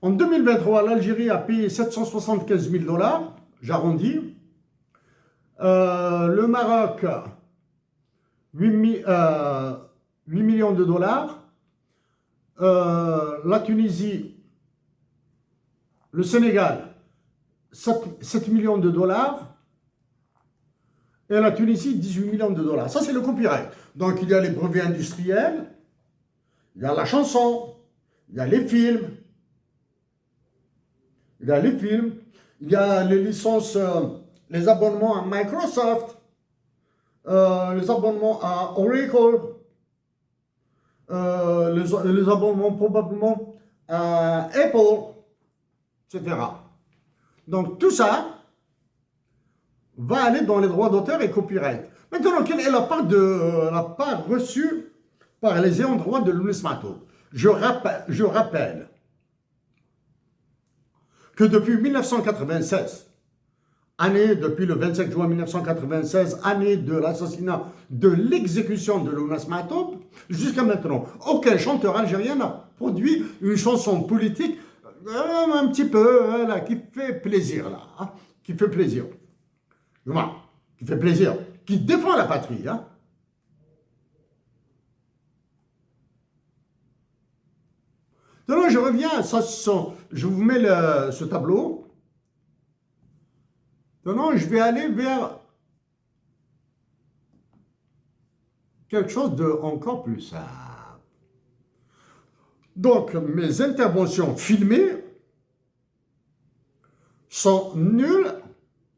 En 2023, l'Algérie a payé 775 000 dollars, j'arrondis. Le Maroc, 8 millions de dollars. La Tunisie, le Sénégal, 7 millions de dollars. Et la Tunisie, 18 millions de dollars. Ça, c'est le copyright. Donc, il y a les brevets industriels, il y a la chanson, il y a les films, il y a les licences, les abonnements à Microsoft, les abonnements à Oracle, les abonnements probablement à Apple, etc. Donc, tout ça va aller dans les droits d'auteur et copyright. Maintenant, quelle est la part reçue par les ayants droit de l'UNESMATO? Je rappelle que depuis 1996, depuis le 25 juin 1996, année de l'assassinat, de l'exécution de Lounas Matoub, jusqu'à maintenant, aucun chanteur algérien n'a produit une chanson politique un petit peu, là, qui fait plaisir, là, hein, qui fait plaisir. Qui fait plaisir, qui défend la patrie. Hein. Donc, je reviens, je vous mets ce tableau. Maintenant, je vais aller vers quelque chose de encore plus simple. Donc, mes interventions filmées sont nulles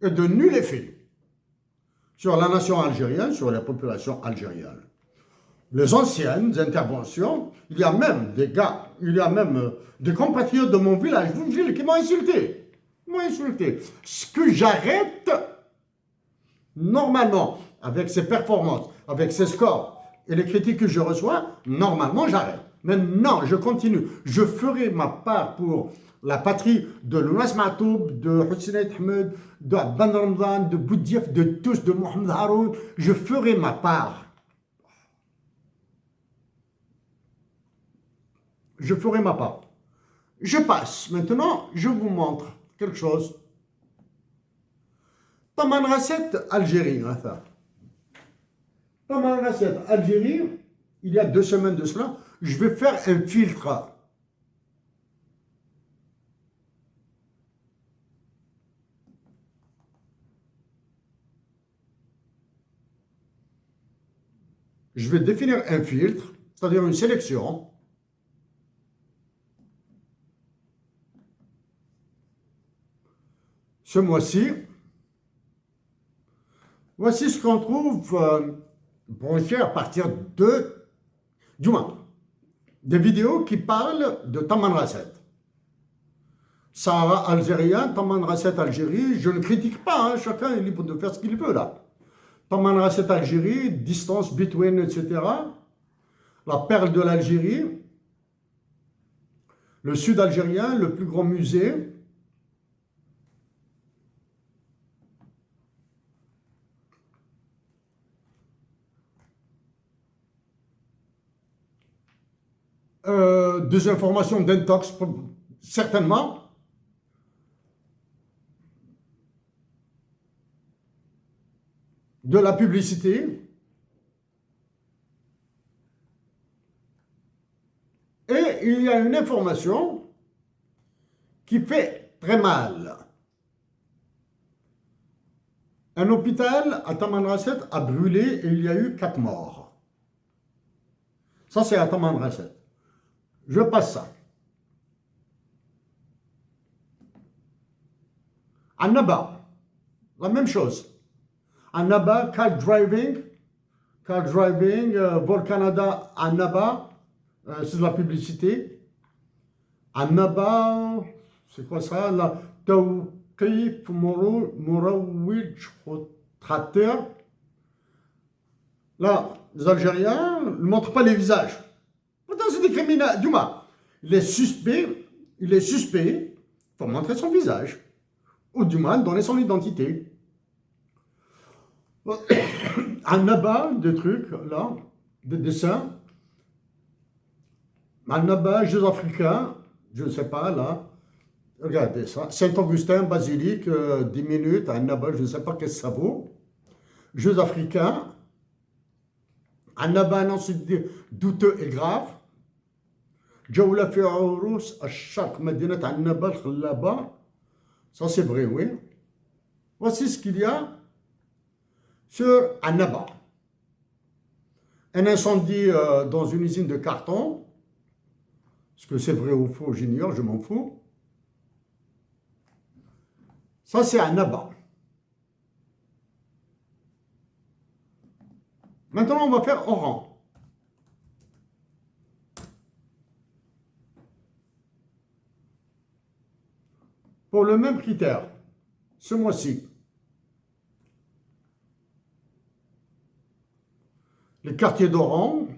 et de nul effet sur la nation algérienne, sur la population algérienne. Les anciennes interventions, il y a même des gars, il y a même des compatriotes de mon village, vous me dites, qui m'ont insulté. Ce que j'arrête, normalement, avec ces performances, avec ces scores et les critiques que je reçois, normalement j'arrête. Maintenant, je continue. Je ferai ma part pour la patrie de Lounas Matoub, de Hussein Ahmed, de Abban Ramzan, de Boudief, de tous, de Mohamed Haroun. Je ferai ma part. Je ferai ma part. Je passe. Maintenant, je vous montre quelque chose. Taman Rasset, Algérie. Taman Rasset, Algérie, il y a 2 semaines de cela, je vais faire un filtre. Je vais définir un filtre, c'est-à-dire une sélection. Ce mois-ci, voici ce qu'on trouve branché à partir du moins, des vidéos qui parlent de Taman Rasset. Sahara algérien, Taman Rasset Algérie, je ne critique pas, hein, chacun est libre de faire ce qu'il veut là. Taman Rasset Algérie, distance between, etc. La perle de l'Algérie, le sud algérien, le plus grand musée. Des informations d'intox, certainement. De la publicité. Et il y a une information qui fait très mal. Un hôpital à Taman Rasset a brûlé et il y a eu 4 morts. Ça, c'est à Taman Rasset. Je passe ça. À Naba, la même chose. À Naba, car driving, Vol Canada à Naba, c'est de la publicité. À Naba, c'est quoi ça? La Tawqif Mourawij Tracteur. Là, les Algériens ne montrent pas les visages. Pourtant, c'est des criminels. Du moins, il est suspect, il faut montrer son visage. Ou du moins, donner son identité. Un abat de trucs, là, de dessins. Un abat, Jeux africains, je ne sais pas, là. Regardez ça. Saint-Augustin, basilique, 10 minutes, à Annaba, je ne sais pas qu'est-ce que ça vaut. Jeux africains. Annaba, un incident douteux et grave. Djaoula fi Aourous, à chaque Medina, Annaba, là-bas. Ça, c'est vrai, oui. Voici ce qu'il y a sur Annaba. Un incendie dans une usine de carton. Est-ce que c'est vrai ou faux, j'ignore, je m'en fous. Ça, c'est Annaba. Maintenant, on va faire Oran. Pour le même critère, ce mois-ci, les quartiers d'Oran,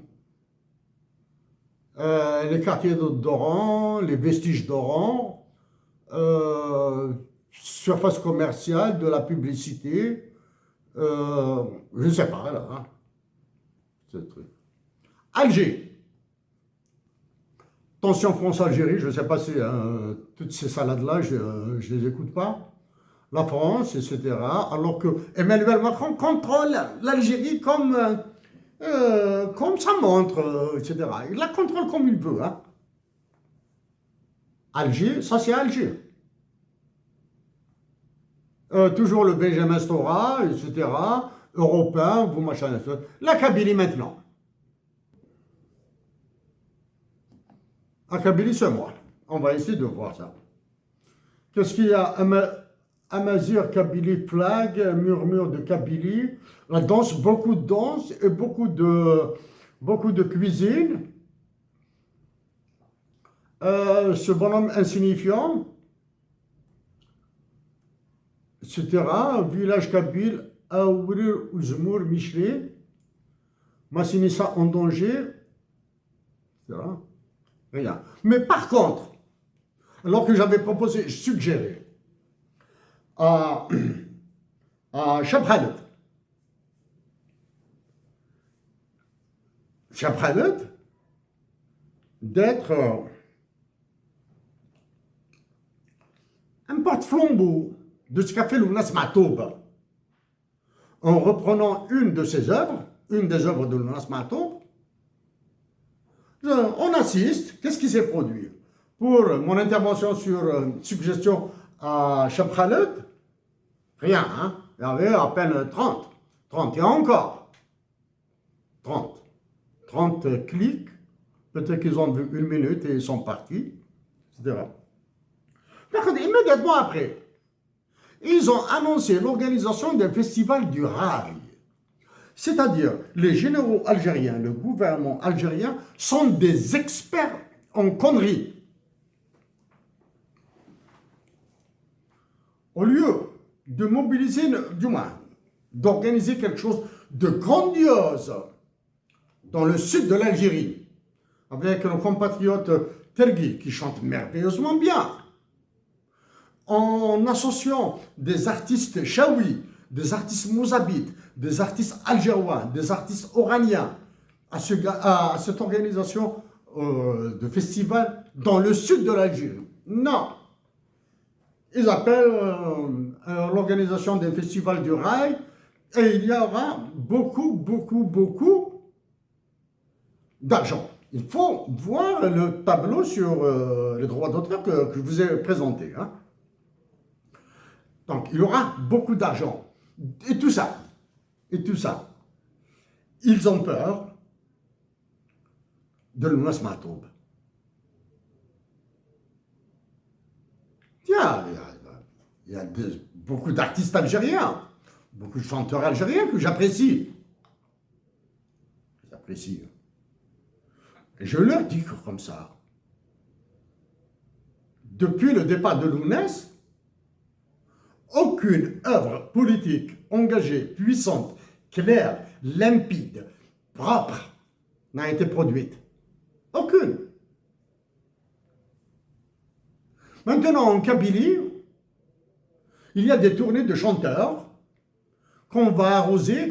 les vestiges d'Oran, surface commerciale, de la publicité, je ne sais pas, là. Hein, ce truc. Alger. Tension France-Algérie, je ne sais pas si toutes ces salades-là, je ne les écoute pas. La France, etc. Alors que Emmanuel Macron contrôle l'Algérie comme sa montre, etc. Il la contrôle comme il veut. Hein. Alger, ça c'est Alger. Toujours le Benjamin Stora, etc. Européen, vous machin. La Kabylie maintenant. La Kabylie, c'est moi. On va essayer de voir ça. Qu'est-ce qu'il y a? Amazir, Kabylie, flag, murmure de Kabylie, la danse, beaucoup de danse et beaucoup de cuisine. Ce bonhomme insignifiant, etc. Village kabyle, Aourir, Ouzmour, Michelet, Massinissa en danger, etc. Rien. Mais par contre, alors que j'avais proposé, suggéré à Chab Khaled d'être un porte-flambeau de ce qu'a fait Lounas Matoub en reprenant une de ses œuvres, une des œuvres de Lounas Matoub. On assiste, qu'est-ce qui s'est produit? Pour mon intervention sur suggestion à Chab Khaled, rien, hein? Il y avait à peine 30 et encore 30 clics, peut-être qu'ils ont vu 1 minute et ils sont partis, etc. Par contre, immédiatement après, ils ont annoncé l'organisation d'un festival du rail. C'est-à-dire, les généraux algériens, le gouvernement algérien, sont des experts en conneries. Au lieu de mobiliser, du moins, d'organiser quelque chose de grandiose dans le sud de l'Algérie, avec nos compatriotes Tergui, qui chantent merveilleusement bien, en associant des artistes chaouis, des artistes mouzabites, des artistes algérois, des artistes oraniens, à cette organisation de festival dans le sud de l'Algérie. Non. Ils appellent l'organisation des festivals du rail et il y aura beaucoup d'argent. Il faut voir le tableau sur les droits d'auteur que je vous ai présenté. Hein. Donc, il y aura beaucoup d'argent. Et tout ça, ils ont peur de Lounas Matoub. Tiens, il y a beaucoup d'artistes algériens, beaucoup de chanteurs algériens que j'apprécie. Et je leur dis que comme ça, depuis le départ de Lounès, aucune œuvre politique engagée, puissante, claire, limpide, propre n'a été produite. Aucune. Maintenant, en Kabylie, il y a des tournées de chanteurs qu'on va arroser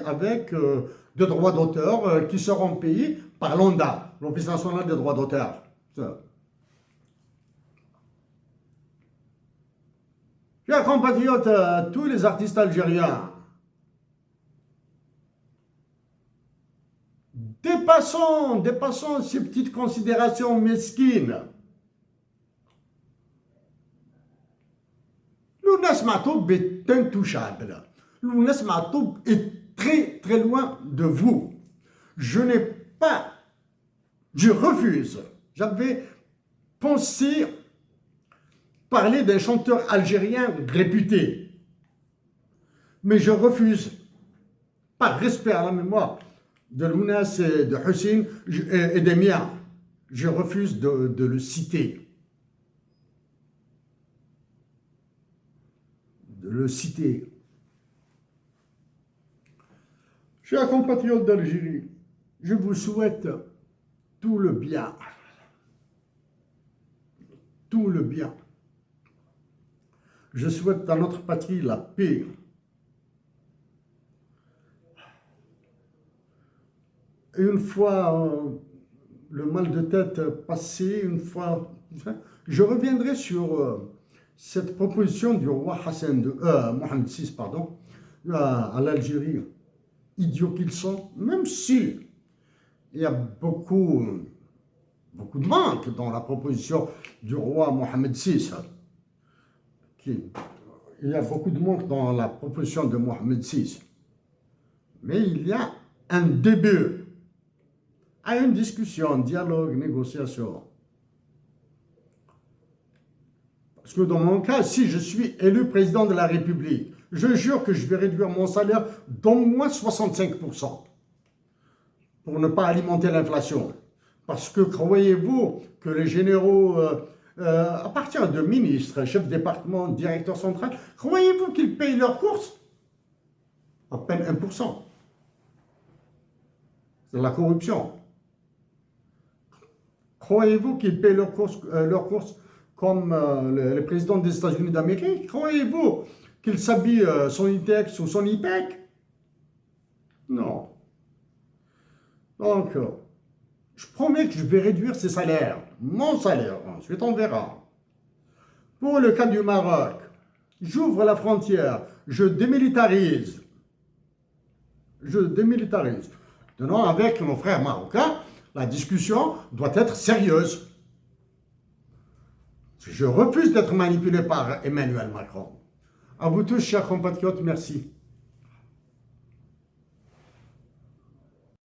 avec de droits d'auteur qui seront payés par l'ONDA, l'Office national des droits d'auteur. Chers compatriotes, tous les artistes algériens, dépassons ces petites considérations mesquines. Lounes Matoub est intouchable. Lounes Matoub est très très loin de vous. Je refuse. J'avais pensé parler d'un chanteur algérien réputé. Mais je refuse, par respect à la mémoire de Lounas et de Hussein et des miens, je refuse de le citer. Chers compatriotes d'Algérie, je vous souhaite tout le bien. Tout le bien. Je souhaite à notre patrie la paix. Et une fois le mal de tête passé, je reviendrai sur cette proposition du roi Mohamed VI, pardon, à l'Algérie, idiots qu'ils sont, même si il y a beaucoup de manques dans la proposition du roi Mohamed VI. Il y a beaucoup de manques dans la proposition de Mohamed VI. Mais il y a un début à une discussion, dialogue, négociation. Parce que dans mon cas, si je suis élu président de la République, je jure que je vais réduire mon salaire d'au moins 65% pour ne pas alimenter l'inflation. Parce que croyez-vous que les généraux, à partir de ministres, chefs de département, directeurs centraux, croyez-vous qu'ils payent leurs courses? À peine 1%. C'est la corruption. Croyez-vous qu'ils payent leurs courses comme le président des États-Unis d'Amérique? Croyez-vous qu'il s'habille son ITEX ou son IPEC? Non. Donc, je promets que je vais réduire ses salaires, mon salaire, ensuite on verra. Pour le cas du Maroc, j'ouvre la frontière, je démilitarise. Maintenant, avec nos frères marocains, la discussion doit être sérieuse. Je refuse d'être manipulé par Emmanuel Macron. À vous tous, chers compatriotes, merci.